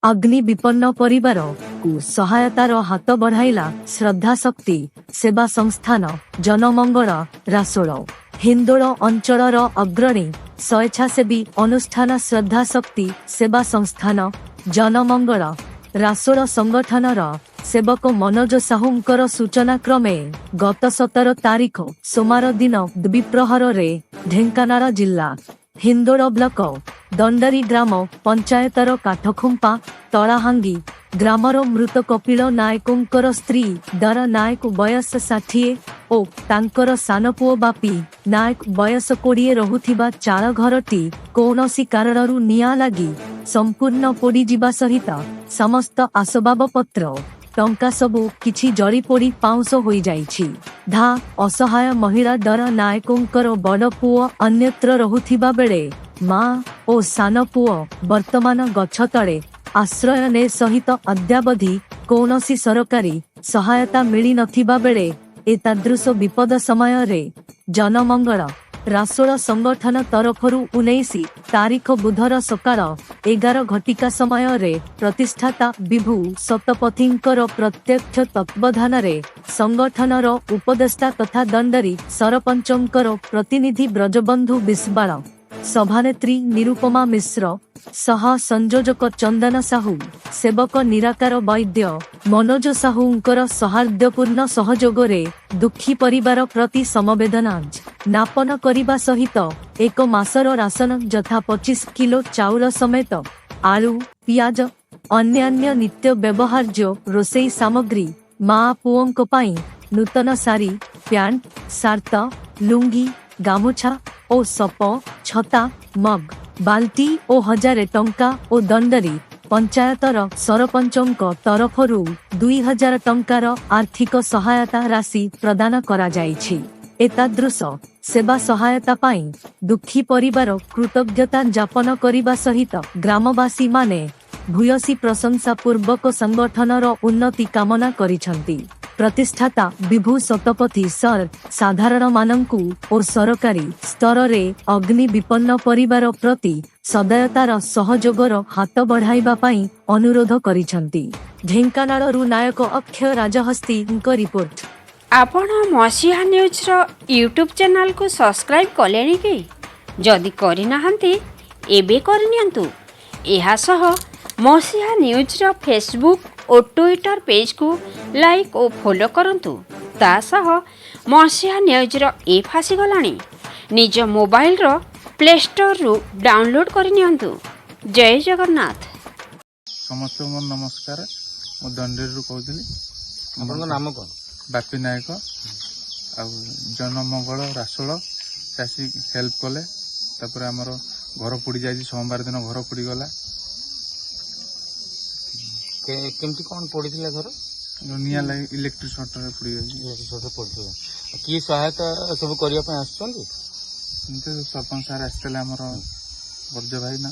अग्नि विपन्न परिवार को सहायतार हाथ बढ़ाइला श्रद्धा शक्ति सेवा संस्थान जनमंगल रासोल हिंदोल अंचलर अग्रणी स्वेच्छासेवी अनुष्ठान श्रद्धा शक्ति सेवा संस्थान जनमंगल रासोल संगठनर सेवक मनोज साहूंकर सूचना क्रमे गत 17 तारीख सोमवार दिन द्विप्रहर रे ढेंकानाल जिला हिंदोल ब्लॉक दंडारी ग्राम पंचायतर काठखुंपा तलाहांगी ग्रामर मृत कपिल नायकोंकर स्त्री दरा नायक बयस 60 ओ तांकर सान पुओ बापी नायक बयस 20 रहुथिबा चाळ घरटी कौनसी कारणरू निया लागी संपूर्ण पोड़ी जिबा सहित समस्त आसबाब पत्र टंका सबु किछि जड़ी पोड़ी पाउंस होई जाइछि। धा असहाय महिला डर नायकोंकर बड़ पुओ अन्यत्र रहुथिबा बेले मां ओ सान पुओ वर्तमान गछ तळे आश्रय ने सहित अद्यावधि कौनसी सरकारी सहायता मिली नथिबा बेले एतादृश विपद समय रे जनमंगल रासोल संगठन तरफरु 19 तारीख बुधर सकाळ 11 घटिका समय रे प्रतिष्ठाता विभू सतपथींकर प्रत्यक्ष तत्वावधान रे संगठनर उपदेष्टा तथा दंडरी सरपंचंकर प्रतिनिधि ब्रजबंधु बिस्वाल सभानेत्री निरुपमा मिश्र सह संयोजक चंदन साहू सेवक निराकार वैद्य मनोज साहूंकर सौहार्दपूर्ण सहयोग रे दुखी परिवार प्रति समवेदना ज्ञापन करने सहित एक मासर राशन यथा 25 किलो चाउल समेत आलू पियाज अन्यान्य नित्य व्यवहार्य रोषेई सामग्री माँ पुओंक पाई नूतन सारी पैंट सार्ट लुंगी गामुछा ओ सप छता मग बाल्टी ओ 1000 टंका ओ दंडरी पंचायतर सरपंचंक तरफरु 2000 टंकार आर्थिक सहायता राशि प्रदान करा जाइछि। एतादृश सेवा सहायता पाई दुखी परिवार कृतज्ञता ज्ञापन करने सहित ग्रामवासी माने भूयसी प्रशंसा पूर्वक संगठनर उन्नति कामना करिछंती। प्रतिष्ठाता विभू शतपथी सर साधारण मानंकु और सरकारी स्तर रे अग्नि विपन्न परिवार प्रति सदयतार सहयोगर हाथ बढ़ाइबा पाई अनुरोध करिछंती। ढेंकानालरू नायक अक्षय राजहस्ती रिपोर्ट। आपण मसीहा न्यूज रो यूट्यूब चैनल को सब्सक्राइब कलेनी कि जदि करि नाहंती एबे करनियंतु। एहा सह मसीहा न्यूज रो फेसबुक और ट्विटर पेज को लाइक और फॉलो करंतु। ता सह मसीहा न्यूज रो ऐप आसी गलानी निज मोबाइल रो प्ले स्टोर रु डाउनलोड करनियंतु। जय जगन्नाथ। समस्त मोर नमस्कार मो दंडेर रु कहउतली आपन नाम कोन बापी नायक आ जनमंगल रासोल चाषी हेल्प कले तापर आमर घर पुड़ी जाई सोमवार दिन घर पुड़ी गला केमती कौन पड़ीथिला घर निया लागी इलेक्ट्रिक शॉर्ट रे पुड़ी गई इलेक्ट्रिक शॉर्ट पड़ीथिला की सहायता सब करिया पे आछछन्ती इनते सरपंच सर आस्तले हमर वर्ज भाई ना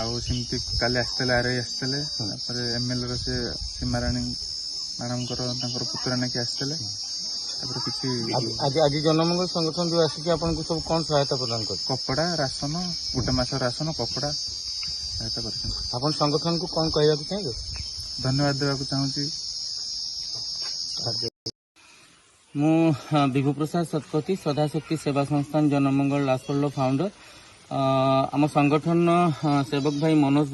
आउ सिमती काले आस्तले आरे आस्तले तापर एमएलए रे से सीमाराणी मैडम कर पुत्र ना के आस्तले तापर किछि आज आज जनमंगल संगठन जो आसी कि आपन को सब कौन सहायता प्रदान कर कपड़ा राशन गोटे मास राशन कपड़ा सहायता करछन। आपन संगठन को कौन कहया के चाहिए धन्यवाद देवा को चाहूची। मु विभू प्रसाद सतपथी सदाशक्ति सेवा संस्थान जनमंगल रासोल फाउंडर। आम संगठन सेवक भाई मनोज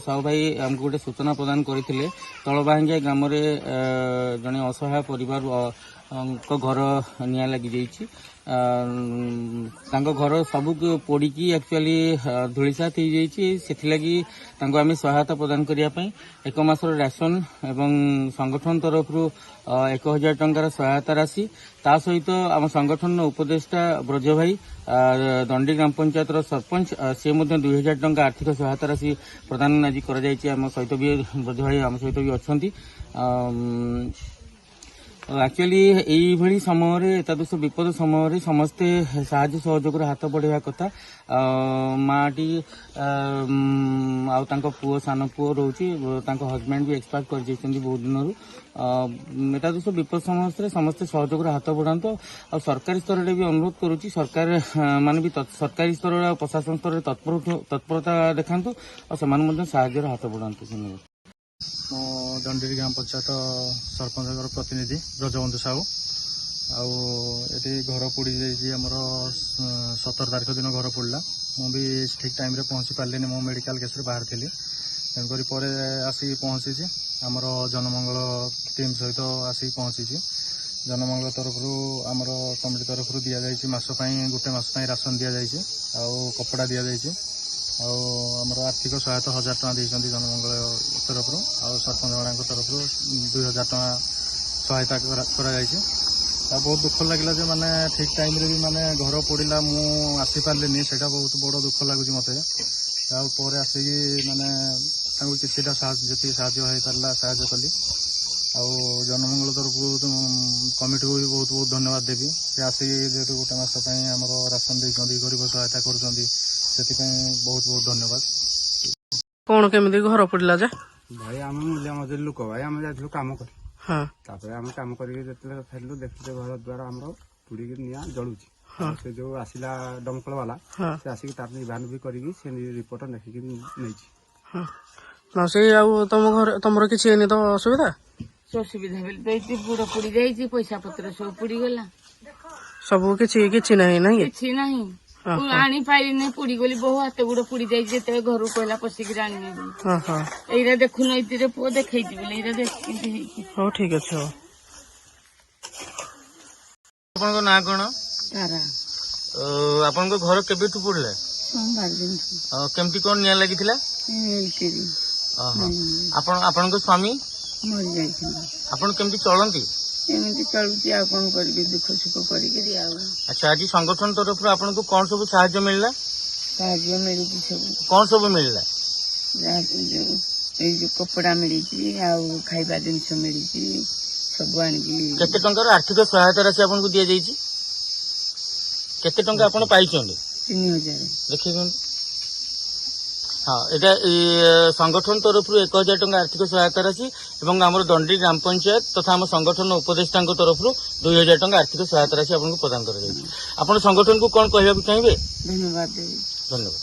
साहू भाई आमको गोटे सूचना प्रदान करते तलबाहांगिया ग्राम जड़े असहाय परिवार घर निया लगी जाइए घर सब पोड़ी एक्चुअली धूलिसात हो जाइए आम सहायता प्रदान करने एक मासर राशन एवं संगठन तरफ 1000 टंकार सहायता राशि ता सहित आम संगठन उपदेष्टा ब्रज भाई दंडी ग्राम पंचायत सरपंच सी 2000 टंका आर्थिक सहायता राशि प्रदान आज कर सहित भी ब्रज भाई आम सहित भी अच्छा एक्चुअली यही समय एतादृश विपद समय समस्ते साहाय्य सहयोग हाथ बढ़ावा कथा माटी पुओ सान पुओ रोचे हजबैंड भी एक्सपायर कर बहुत दिन एतादृश विपद समय समस्ते सहयोग हाथ बढ़ात और सरकारी स्तर भी अनुरोध करुच्ची सरकार मान भी सरकारी स्तर प्रशासन स्तर तत्परता देखा और साहाय्य हाथ बढ़ात दंडीरी गांव पंचायत सरपंच प्रतिनिधि ब्रजबंधु साहू आती घर पोड़ी जामर 17 तारीख दिन घर पोड़ा मुझे ठीक टाइम रे पहुंची पारे मो मेडिकल केस बाहर थी तेणुक आसिक पहुंची आमर जनमंगल टीम सहित आसिक पहुंची जनमंगल तरफ आमर कमिटी तरफ दि जाए मसपाई गोटे मस राशन दि जाए कपड़ा दि जाए आमर आर्थिक सहायता 1000 टଙ୍କା ଦେଇଛନ୍ତି जनमंगल तरफ सरपंच गणाक तरफ 2000 ଟଙ୍କା सहायता बहुत दुख लगे जे माने ठीक टाइम रे भी माने घर पड़ा मु आसी पार्लिनी से बहुत बड़ दुख लगुच मत आसिक माने किसी साहाय्य पारा साहाय्य कली जनमंगल तरफ कमिटी को भी बहुत बहुत धन्यवाद देवी से आसिक जेहतु गोटे मसपाई आम राशन देती गरीब सहायता कर बहुत बहुत धन्यवाद। कौन केमी घर पड़ा जे भाई आम मूल्य मजूरी लोक भाई आम जाइलु कम कर हाँ आम कम कर फेरलु देखते घर द्वार आम पुड़ी निआ जलुची से जो आसिला दमकल वाला से आसिक तार निभान भी करी रिपोर्ट देखिक ना से तुम घर तुम किसी तो असुविधा असुविधा बोली बुड़ पुड़ी जाइए पैसा पत्र सब पुड़ी गला सब किसी नहीं नहीं किसी नहीं आनी पारिनी पुड़ी गली बहु हाथ गुड़ पुड़ी जाइए घर कहला पशिक आनी एरा देखुन ये पुओ देखी बोले हाँ ठीक अच्छे हो आपन ना कौन तारा आपन घर केबे पड़े सोमवार दिन केमती कौन निया लगी मिलकिरी आपन स्वामी मरी जाइए आपन केमती चलती एमती चलुची आ कौन करी दुख सुख करी अच्छा आज संगठन तरफ आपको कौन सब साहाय्य मिलला साहाय्य मिली सब कौन सब मिलला जो कपड़ा मिली खाइबा जिनस मिली सब आनिकी केते टंकार आर्थिक सहायता राशि आपको दिया जाइए केते टंका आपण पाइछन्ते 3000 देखिए हाँ यहाँ संगठन तरफ 1000 टंका आर्थिक सहायता राशि एवं आम दंडी ग्राम पंचायत तथा आम संगठन उपदेष्टा तरफ 2000 टंका आर्थिक सहायता राशि आपको प्रदान कर संगठन को कौन कहना चाहिए धन्यवाद धन्यवाद।